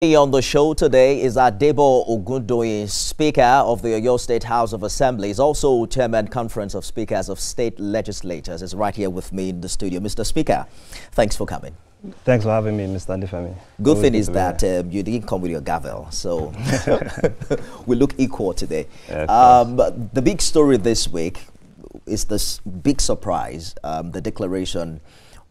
On the show today is Adebo Ogundoyin, Speaker of the Oyo State House of Assembly. He's also Chairman Conference of Speakers of State Legislators. Is right here with me in the studio. Mr. Speaker, thanks for coming. Thanks for having me, Mr. Andifemi. Good thing is that you didn't come with your gavel, so we look equal today. But the big story this week is this big surprise, the declaration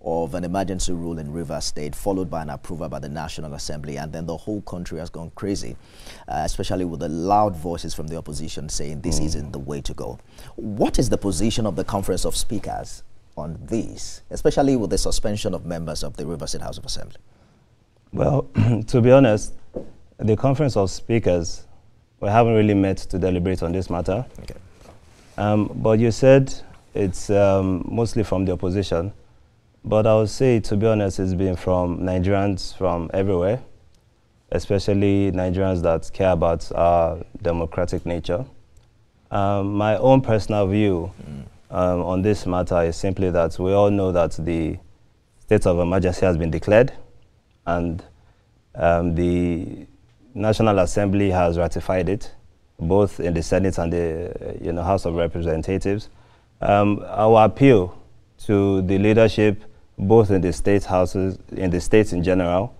of an emergency rule in Rivers State, followed by an approval by the National Assembly, and then the whole country has gone crazy, especially with the loud voices from the opposition saying this isn't the way to go. What is the position of the Conference of Speakers on this, especially with the suspension of members of the Rivers State House of Assembly? Well, to be honest, the Conference of Speakers, we haven't really met to deliberate on this matter. Okay. But you said it's mostly from the opposition. But I would say, to be honest, it's been from Nigerians from everywhere, especially Nigerians that care about our democratic nature. My own personal view on this matter is simply that we all know that the state of emergency has been declared, and the National Assembly has ratified it, both in the Senate and the House of Representatives. Our appeal to the leadership, both in the state houses, in the states in general,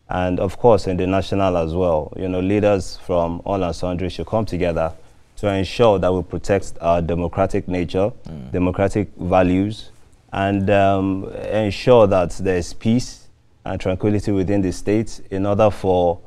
and of course in the national as well. Leaders from all and sundry should come together to ensure that we protect our democratic nature, democratic values, and ensure that there is peace and tranquility within the states in order for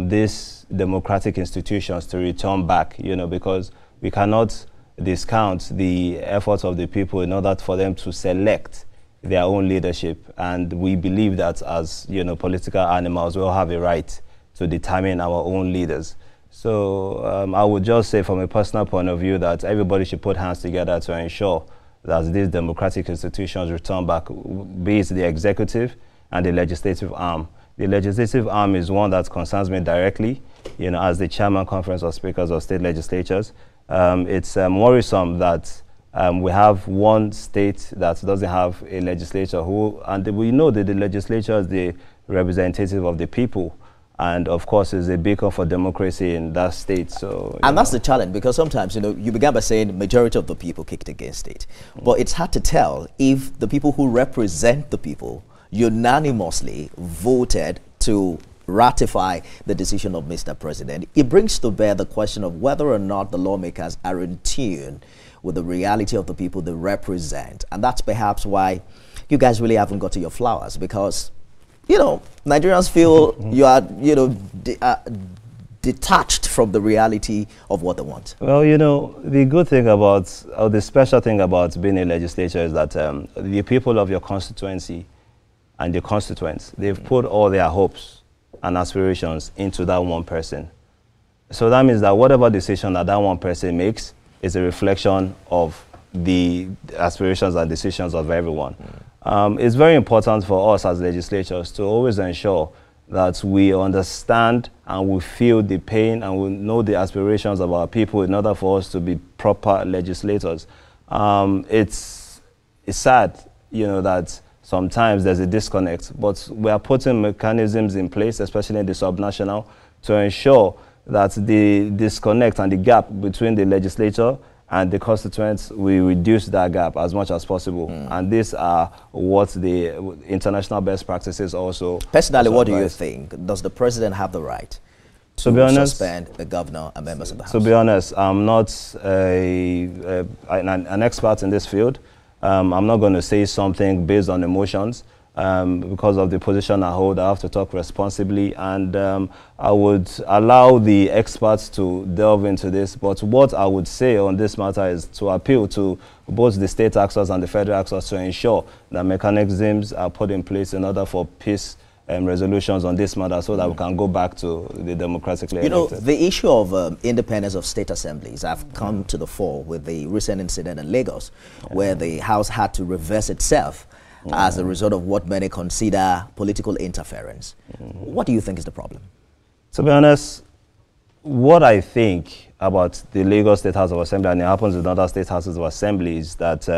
these democratic institutions to return back, because we cannot discount the efforts of the people in order for them to select their own leadership. And we believe that as political animals, we all have a right to determine our own leaders. So I would just say from a personal point of view that everybody should put hands together to ensure that these democratic institutions return back, be it the executive and the legislative arm. The legislative arm is one that concerns me directly, as the Chairman Conference of Speakers of State Legislatures. It's worrisome that we have one state that doesn't have a legislature and we know that the legislature is the representative of the people, and of course is a beacon for democracy in that state. So, and that's the challenge, because sometimes, you began by saying the majority of the people kicked against it, but it's hard to tell if the people who represent the people unanimously voted to ratify the decision of Mr. President. It brings to bear the question of whether or not the lawmakers are in tune with the reality of the people they represent. And that's perhaps why you guys really haven't got to your flowers, because, Nigerians feel you are, detached from the reality of what they want. Well, the good thing about, or the special thing about being a legislator is that the people of your constituency and your constituents, they've put all their hopes and aspirations into that one person. So that means that whatever decision that one person makes is a reflection of the aspirations and decisions of everyone. It's very important for us as legislators to always ensure that we understand and we feel the pain and we know the aspirations of our people in order for us to be proper legislators. It's sad, that sometimes there's a disconnect, but we are putting mechanisms in place, especially in the subnational, to ensure that the disconnect and the gap between the legislature and the constituents, we reduce that gap as much as possible. And these are what the international best practices also. Personally, what do you think? Does the president have the right to suspend the governor and members of the House? To be honest, I'm not an expert in this field. I'm not going to say something based on emotions. Because of the position I hold, I have to talk responsibly, and I would allow the experts to delve into this. But what I would say on this matter is to appeal to both the state actors and the federal actors to ensure that mechanisms are put in place in order for peace resolutions on this matter, so that we can go back to the democratically elected. The issue of independence of state assemblies have come to the fore with the recent incident in Lagos, where the House had to reverse itself as a result of what many consider political interference. What do you think is the problem? To be honest, what I think about the Lagos State House of Assembly, and it happens in other state houses of assembly, is that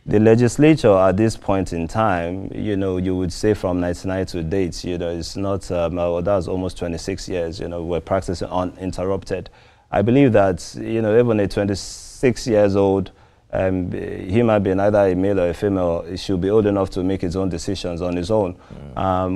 the legislature at this point in time, you know, you would say from 99 to date, you know, it's not, that was almost 26 years, you know, we're practicing uninterrupted. I believe that, you know, even a 26 years old human being, either a male or a female, should be old enough to make his own decisions on his own.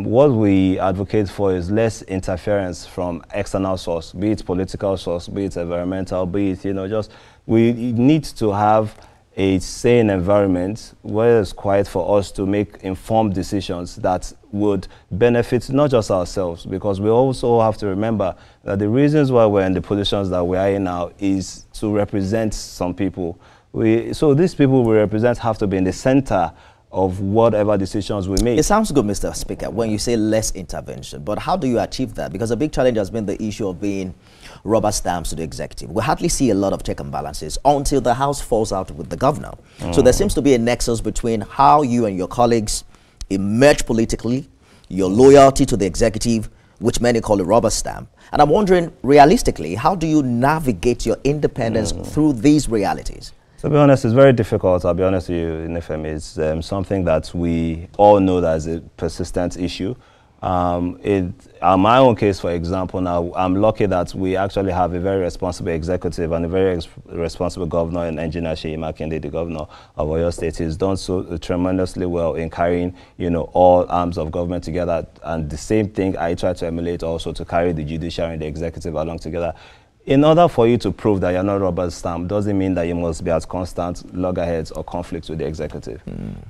What we advocate for is less interference from external source, be it political source, be it environmental, be it, you know, just, we need to have a sane environment where it's quiet for us to make informed decisions that would benefit not just ourselves, because we also have to remember that the reasons why we're in the positions that we are in now is to represent some people. So these people we represent have to be in the center of whatever decisions we make. It sounds good, Mr. Speaker, when you say less intervention, but how do you achieve that? Because a big challenge has been the issue of being rubber stamps to the executive. We hardly see a lot of check and balances until the House falls out with the governor. So there seems to be a nexus between how you and your colleagues emerge politically, your loyalty to the executive, which many call a rubber stamp. And I'm wondering, realistically, how do you navigate your independence through these realities? To be honest, it's very difficult. I'll be honest with you, Nifem. It's something that we all know that is a persistent issue. In my own case, for example, now I'm lucky that we actually have a very responsible executive and a very responsible governor in Engineer Seyi Makinde, the governor of Oyo State. He's done so tremendously well in carrying, you know, all arms of government together. And the same thing I try to emulate also, to carry the judiciary and the executive along together. In order for you to prove that you're not rubber stamp doesn't mean that you must be at constant loggerheads or conflicts with the executive.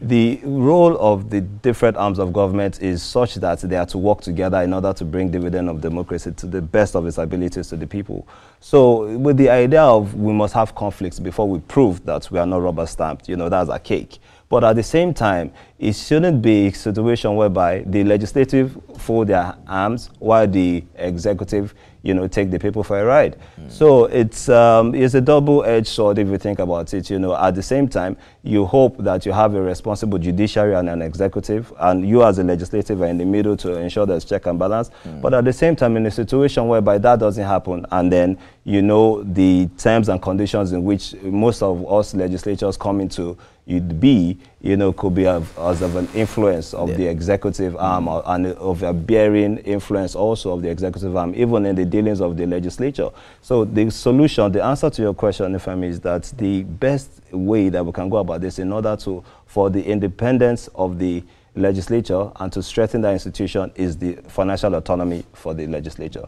The role of the different arms of government is such that they are to work together in order to bring dividend of democracy to the best of its abilities to the people. So with the idea of we must have conflicts before we prove that we are not rubber stamped, you know, that's a cake. But at the same time, it shouldn't be a situation whereby the legislative fold their arms while the executive, you know, take the people for a ride. So it's a double-edged sword if you think about it. You know, at the same time, you hope that you have a responsible judiciary and an executive, and you as a legislative are in the middle to ensure there's check and balance. But at the same time, in a situation whereby that doesn't happen, and then, you know, the terms and conditions in which most of us legislators come into, you'd be, you know, could be as of an influence of the executive arm, and of a bearing influence also of the executive arm, even in the dealings of the legislature. So the solution, the answer to your question, if I may, is that the best way that we can go about this in order to, for the independence of the legislature and to strengthen that institution, is the financial autonomy for the legislature.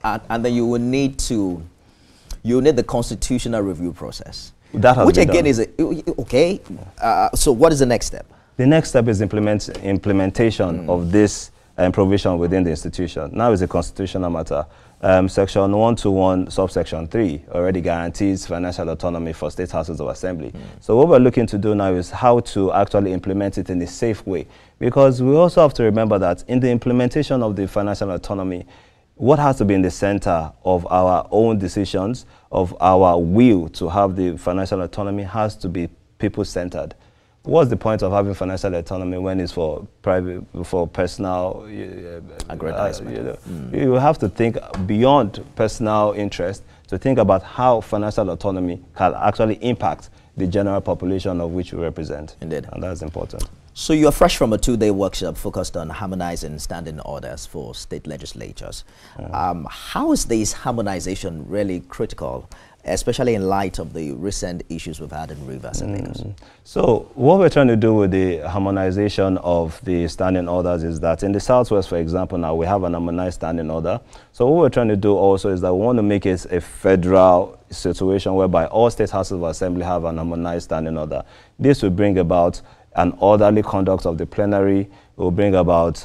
And then you will need the constitutional review process. That has which been again done. is okay. So what is the next step? The next step is implementation of this provision within the institution. Now it's a constitutional matter. Section 121, subsection 3 already guarantees financial autonomy for state houses of assembly. So what we're looking to do now is how to actually implement it in a safe way. Because we also have to remember that in the implementation of the financial autonomy, what has to be in the center of our own decisions, of our will to have the financial autonomy, has to be people-centered. What's the point of having financial autonomy when it's for private, for personal aggrandizement? You have to think beyond personal interest to think about how financial autonomy can actually impact the general population of which we represent. Indeed. And that's important. So you're fresh from a 2-day workshop focused on harmonizing standing orders for state legislatures. How is this harmonization really critical, especially in light of the recent issues we've had in Rivers and Lagos? So what we're trying to do with the harmonization of the standing orders is that in the Southwest, for example, now we have an harmonized standing order. So what we're trying to do also is that we want to make it a federal situation whereby all state houses of assembly have an harmonized standing order. This will bring about an orderly conduct of the plenary, will bring about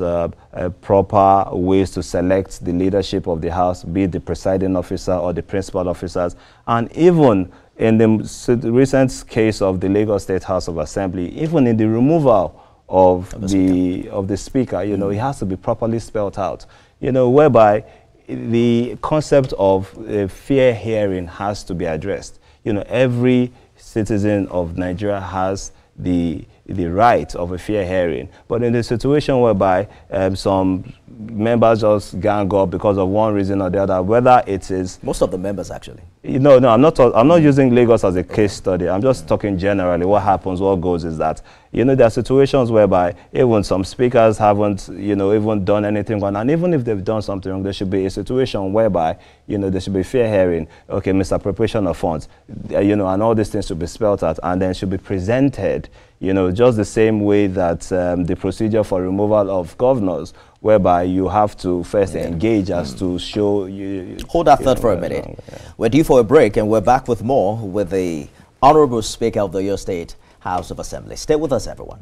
proper ways to select the leadership of the House, be it the presiding officer or the principal officers. And even in the recent case of the Lagos State House of Assembly, even in the removal of the speaker, you know, it has to be properly spelled out, you know, whereby the concept of a fair hearing has to be addressed. You know, every citizen of Nigeria has the right of a fair hearing. But in the situation whereby some members just gang up because of one reason or the other, whether it is... Most of the members, actually. No, I'm not using Lagos as a case study. I'm just talking generally. What happens, what goes is that, there are situations whereby even some speakers haven't, even done anything wrong. And even if they've done something wrong, there should be a situation whereby, there should be fair hearing. Okay, misappropriation of funds, and all these things should be spelled out and then should be presented, just the same way that the procedure for removal of governors, whereby you have to first engage as to show you... Hold that thought for a minute. Yeah. We're due for a break, and we're back with more with the Honorable Speaker of the Oyo State House of Assembly. Stay with us, everyone.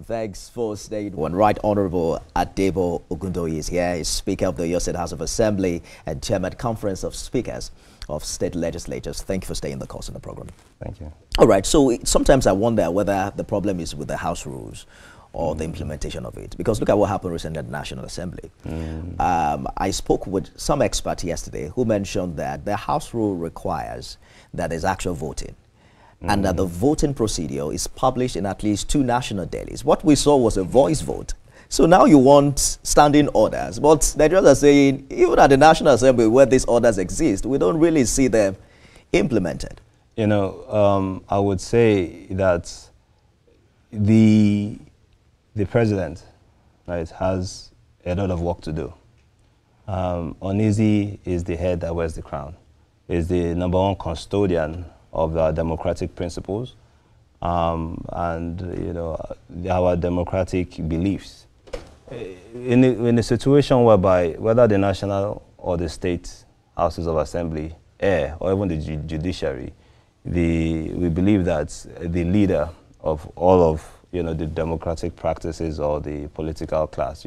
Thanks for staying. One Right Honorable Adebo Ogundoyin is here. He's Speaker of the Oyo State House of Assembly and Chairman Conference of Speakers of State Legislatures. Thank you for staying the course in the program. Thank you. All right. So sometimes I wonder whether the problem is with the House rules or the implementation of it. Because look at what happened recently at the National Assembly. I spoke with some expert yesterday who mentioned that the House rule requires that there's actual voting. And that the voting procedure is published in at least 2 national dailies. What we saw was a voice vote. So now you want standing orders. But Nigerians are saying, even at the National Assembly where these orders exist, we don't really see them implemented. I would say that the president, right, has a lot of work to do. Uneasy is the head that wears the crown, is the #1 custodian of our democratic principles and our democratic beliefs. In a situation whereby whether the national or the state houses of assembly or even the judiciary, we believe that the leader of all of the democratic practices or the political class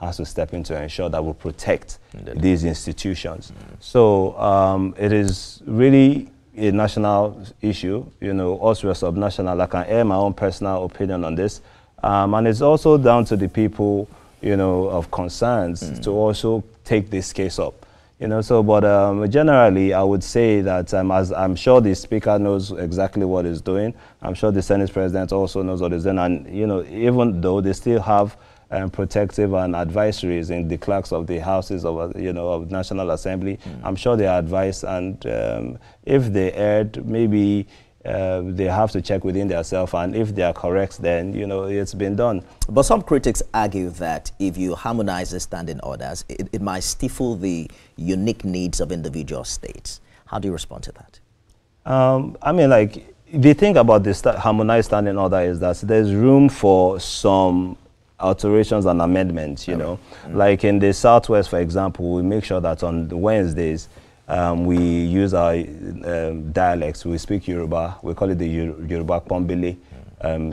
has to step in to ensure that we protect these institutions. So it is really a national issue, us we're subnational. I can air my own personal opinion on this. And it's also down to the people, of concerns to also take this case up. But generally, I would say that as I'm sure the Speaker knows exactly what he's doing. I'm sure the Senate President also knows what he's doing. And, even though they still have protective and advisories in the clerks of the houses of, of National Assembly. I'm sure they are advised, and if they erred, maybe they have to check within themselves, and if they are correct, then, it's been done. But some critics argue that if you harmonize the standing orders, it might stifle the unique needs of individual states. How do you respond to that? The thing about the harmonized standing order is that there's room for some alterations and amendments, Like in the Southwest, for example, we make sure that on the Wednesdays, we use our dialects. We speak Yoruba. We call it the Yoruba Pombele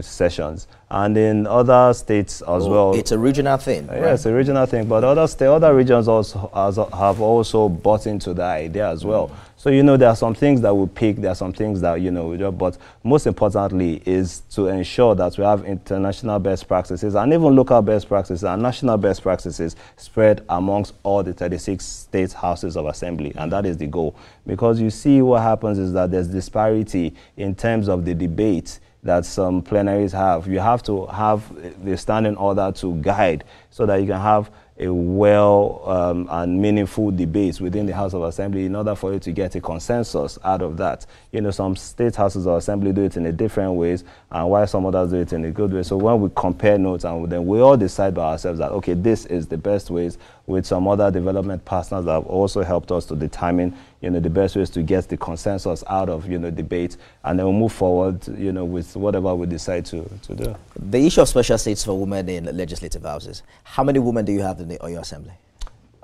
sessions. And in other states as well. It's a regional thing, right? Yeah, it's a regional thing. But other regions also have also bought into the idea as well. So, there are some things that we pick, there are some things that, we do, but most importantly is to ensure that we have international best practices and even local best practices and national best practices spread amongst all the 36 state houses of assembly. And that is the goal. Because you see what happens is that there's disparity in terms of the debate that some plenaries have. You have to have the standing order to guide so that you can have a and meaningful debate within the House of Assembly in order for you to get a consensus out of that. Some state houses of assembly do it in a different ways, and while some others do it in a good way. So when we compare notes, and then we all decide by ourselves that, okay, this is the best ways, with some other development partners that have also helped us to determine, the best ways to get the consensus out of, debate, and then we'll move forward, with whatever we decide to do. The issue of special seats for women in legislative houses, how many women do you have in the Oyo Assembly?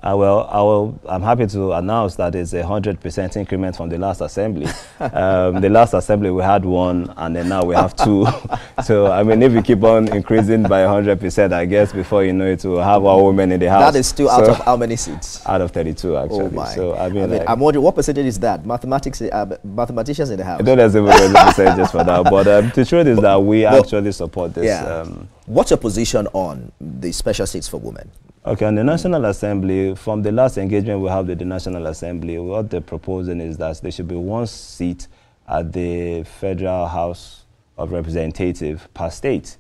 I'm happy to announce that it's 100% increment from the last assembly. The last assembly we had 1, and then now we have 2. So if you keep on increasing by 100%, I guess before you know it, we'll have our women in the house. That is still out of how many seats? Out of 32, actually. Oh my! So I'm wondering what percentage is that? Mathematicians in the house. I don't have the percentages for that, but the truth is that we actually support this. Yeah. What's your position on the special seats for women? Okay, on the National Assembly, from the last engagement we have with the National Assembly, what they're proposing is that there should be one seat at the Federal House of Representatives per state,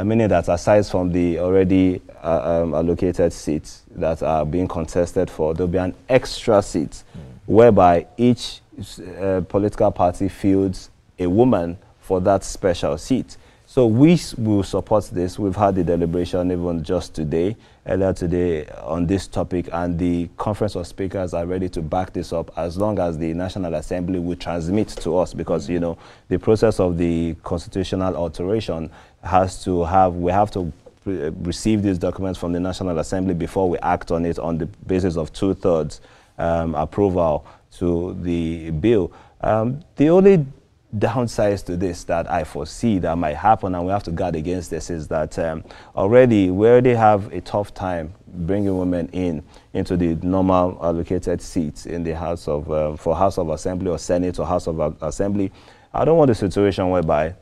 meaning that aside from the already allocated seats that are being contested for, there'll be an extra seat whereby each political party fields a woman for that special seat. So we will support this. We've had the deliberation even just today, earlier today, on this topic, and the Conference of Speakers are ready to back this up as long as the National Assembly will transmit to us, because, you know, the process of the constitutional alteration has to have, we have to receive these documents from the National Assembly before we act on it on the basis of 2/3 approval to the bill. The only downsides to this that I foresee that might happen, and we have to guard against this, is that we already have a tough time bringing women into the normal allocated seats in the House of for House of Assembly or Senate or House of Assembly. I don't want a situation whereby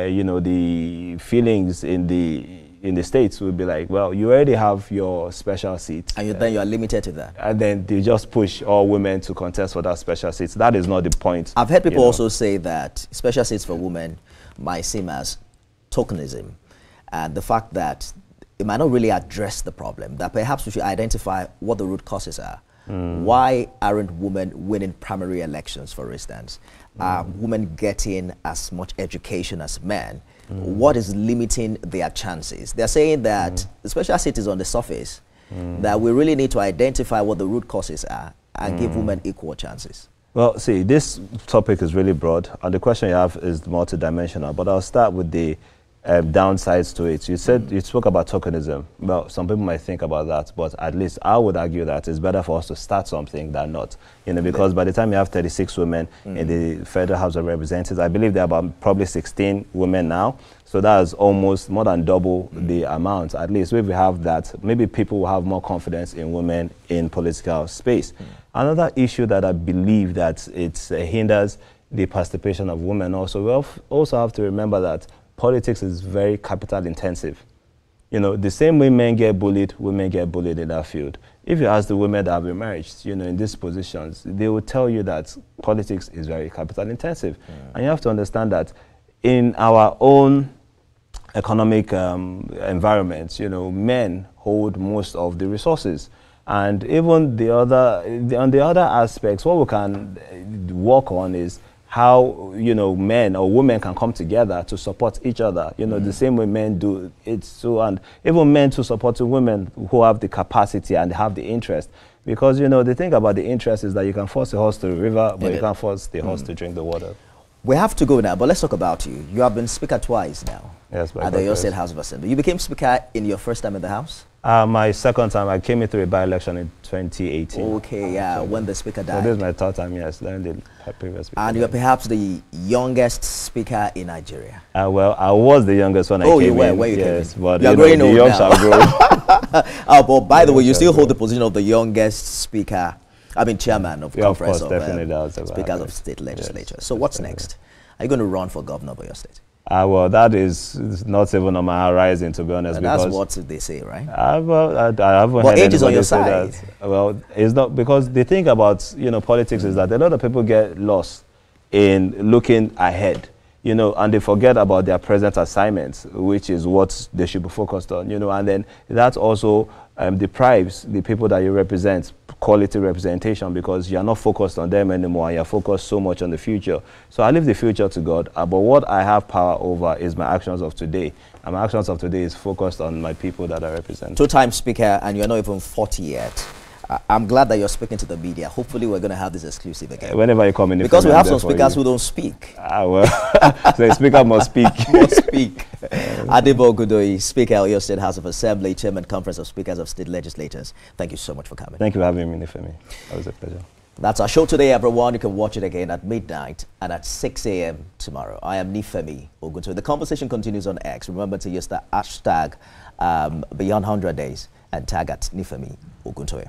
you know, the feelings in the states will be like, well, you already have your special seat, and then you are limited to that, and then they just push all women to contest for that special seats. That is not the point. I've heard people also say that special seats for women might seem as tokenism, and the fact that it might not really address the problem, that perhaps we should identify what the root causes are. Why aren't women winning primary elections, for instance? Are women getting as much education as men? What is limiting their chances? They're saying that the special seat is on the surface, that we really need to identify what the root causes are and give women equal chances. Well, see, this topic is really broad, and the question you have is multidimensional, but I'll start with the downsides to it. You said, you spoke about tokenism. Well, some people might think about that, but at least I would argue that it's better for us to start something than not. You know, because by the time you have 36 women in the Federal House of Representatives, I believe there are about probably 16 women now. So that is almost more than double the amount. At least if we have that, maybe people will have more confidence in women in political space. Another issue that I believe that it hinders the participation of women also, we also have to remember that politics is very capital intensive. You know, the same way men get bullied, women get bullied in that field. If you ask the women that have been married, you know, in these positions, they will tell you that politics is very capital intensive. And you have to understand that in our own economic environment, you know, men hold most of the resources. And even on the other aspects, what we can work on is how, you know, men or women can come together to support each other, you know, the same way men do it. So, and even men to support women who have the capacity and have the interest. Because, you know, the thing about the interest is that you can force a horse to the river, but you can't force the horse to drink the water. We have to go now, but let's talk about you. You have been Speaker twice now. Yes, at the Oyo State House of Assembly. You became Speaker in your first time in the House? My second time. I came in through a by-election in 2018. Okay, yeah, when the Speaker died. So this is my third time, yes, then the previous Speaker. And you are perhaps the youngest Speaker in Nigeria. Well, I was the youngest when I came in. Oh, you were? Where you came in? But you are growing old now. But by the way, you still hold the position of the youngest Speaker, chairman of Conference of Speakers of State Legislatures. Yes, so what's next? Are you going to run for governor of your state? Well, that is not even on my horizon, to be honest. And that's what they say, right? Well, I haven't heard age is on your side. Well, it's not, because the thing about, you know, politics is that a lot of people get lost in looking ahead, you know, and they forget about their present assignments, which is what they should be focused on, you know, and then that also deprives the people that you represent quality representation, because you're not focused on them anymore, you're focused so much on the future. So I leave the future to God, but what I have power over is my actions of today, and my actions of today is focused on my people that I represent. Two-time Speaker, and you're not even 40 yet. I'm glad that you're speaking to the media. Hopefully we're going to have this exclusive again. Whenever you come in. Because we have some speakers who don't speak. Well, so the speaker must speak. Must speak. Ogundoyin, Speaker of Oyo State House of Assembly, Chairman Conference of Speakers of State Legislators. Thank you so much for coming. Thank you for having me, Nifemi. That was a pleasure. That's our show today, everyone. You can watch it again at midnight and at 6 a.m. tomorrow. I am Nifemi Oguntoye. The conversation continues on X. Remember to use the hashtag beyond 100 days and tag at Nifemi Oguntoye.